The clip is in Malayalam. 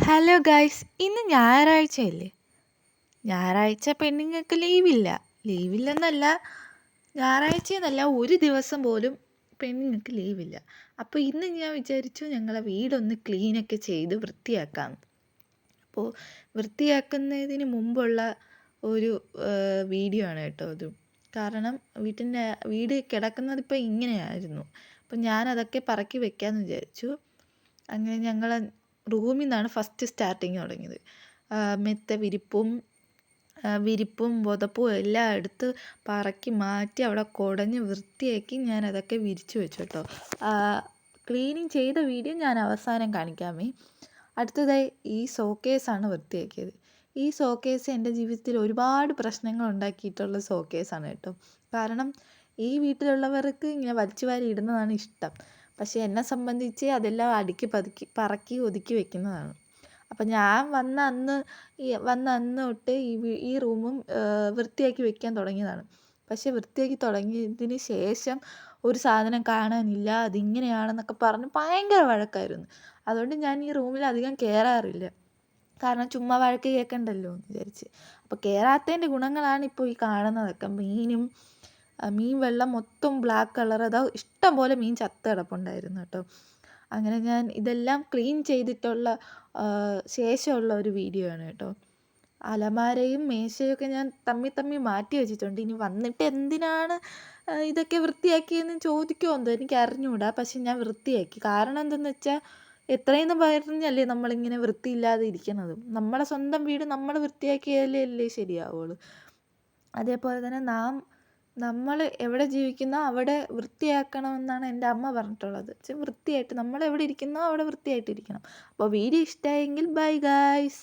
ഹലോ ഗൈസ്, ഇന്ന് ഞായറാഴ്ചയല്ലേ? ഞായറാഴ്ച പെണ്ണുങ്ങൾക്ക് ലീവില്ല. ലീവില്ലെന്നല്ല, ഞായറാഴ്ചയെന്നല്ല, ഒരു ദിവസം പോലും പെണ്ണുങ്ങൾക്ക് ലീവില്ല. അപ്പോൾ ഇന്ന് ഞാൻ വിചാരിച്ചു ഞങ്ങളെ വീടൊന്ന് ക്ലീനൊക്കെ ചെയ്ത് വൃത്തിയാക്കാം. അപ്പോൾ വൃത്തിയാക്കുന്നതിന് മുമ്പുള്ള ഒരു വീഡിയോ ആണ് കേട്ടോ ഇത്. കാരണം വീട് കിടക്കുന്നതിപ്പോൾ ഇങ്ങനെയായിരുന്നു. അപ്പോൾ ഞാനതൊക്കെ പറക്കി വെക്കാമെന്ന് വിചാരിച്ചു. അങ്ങനെ ഞങ്ങൾ റൂമിൽ നിന്നാണ് ഫസ്റ്റ് സ്റ്റാർട്ടിങ് തുടങ്ങിയത്. വിരിപ്പും പുതപ്പും എല്ലാം എടുത്ത് പറക്കി മാറ്റി അവിടെ കുടഞ്ഞ് വൃത്തിയാക്കി ഞാനതൊക്കെ വിരിച്ചു വെച്ചു കേട്ടോ. ക്ലീനിങ് ചെയ്ത വീഡിയോ ഞാൻ അവസാനം കാണിക്കാമേ. അടുത്തതായി ഈ ഷോക്കേസാണ് വൃത്തിയാക്കിയത്. ഈ ഷോക്കേസ് എൻ്റെ ജീവിതത്തിൽ ഒരുപാട് പ്രശ്നങ്ങൾ ഉണ്ടാക്കിയിട്ടുള്ള ഷോക്കേസാണ് കേട്ടോ. കാരണം ഈ വീട്ടിലുള്ളവർക്ക് ഇങ്ങനെ വലിച്ചു വാരി ഇടുന്നതാണ് ഇഷ്ടം. പക്ഷേ എന്നെ സംബന്ധിച്ച് അതെല്ലാം അടുക്കി പറക്കി ഒതുക്കി വെക്കുന്നതാണ്. അപ്പം ഞാൻ വന്ന അന്ന് തൊട്ട് ഈ റൂമും വൃത്തിയാക്കി വെക്കാൻ തുടങ്ങിയതാണ്. പക്ഷേ വൃത്തിയാക്കി തുടങ്ങിയതിന് ശേഷം ഒരു സാധനം കാണാനില്ല, അതിങ്ങനെയാണെന്നൊക്കെ പറഞ്ഞ് ഭയങ്കര വഴക്കായിരുന്നു. അതുകൊണ്ട് ഞാൻ ഈ റൂമിൽ അധികം കയറാറില്ല. കാരണം ചുമ്മാ വഴക്ക് കേൾക്കണ്ടല്ലോ എന്ന് വിചാരിച്ച്. അപ്പോൾ കയറാത്തതിൻ്റെ ഗുണങ്ങളാണ് ഇപ്പോൾ ഈ കാണുന്നതൊക്കെ. മീൻ വെള്ളം മൊത്തം ബ്ലാക്ക് കളർ, അതാ ഇഷ്ടം പോലെ മീൻ ചത്ത് കിടപ്പുണ്ടായിരുന്നു കേട്ടോ. അങ്ങനെ ഞാൻ ഇതെല്ലാം ക്ലീൻ ചെയ്തിട്ടുള്ള ശേഷമുള്ള ഒരു വീഡിയോ ആണ് കേട്ടോ. അലമാരയും മേശയൊക്കെ ഞാൻ തമ്മി മാറ്റി വെച്ചിട്ടുണ്ട്. ഇനി വന്നിട്ട് എന്തിനാണ് ഇതൊക്കെ വൃത്തിയാക്കിയെന്ന് ചോദിക്കുമോ എന്തോ എനിക്ക് അറിഞ്ഞുകൂടാ. പക്ഷെ ഞാൻ വൃത്തിയാക്കി. കാരണം എന്തെന്ന് വെച്ചാൽ എത്രയെന്ന് പറഞ്ഞല്ലേ നമ്മളിങ്ങനെ വൃത്തിയില്ലാതെ ഇരിക്കുന്നത്. നമ്മളെ സ്വന്തം വീട് നമ്മൾ വൃത്തിയാക്കിയാലേ അല്ലേ ശരിയാവുള്ളൂ. അതേപോലെ തന്നെ നമ്മൾ എവിടെ ജീവിക്കുന്നോ അവിടെ വൃത്തിയാക്കണമെന്നാണ് എൻ്റെ അമ്മ പറഞ്ഞിട്ടുള്ളത്. വൃത്തിയായിട്ട് നമ്മൾ എവിടെ ഇരിക്കുന്നോ അവിടെ വൃത്തിയായിട്ടിരിക്കണം. അപ്പോൾ വീഡിയോ ഇഷ്ടമായെങ്കിൽ ബൈ ഗായ്സ്.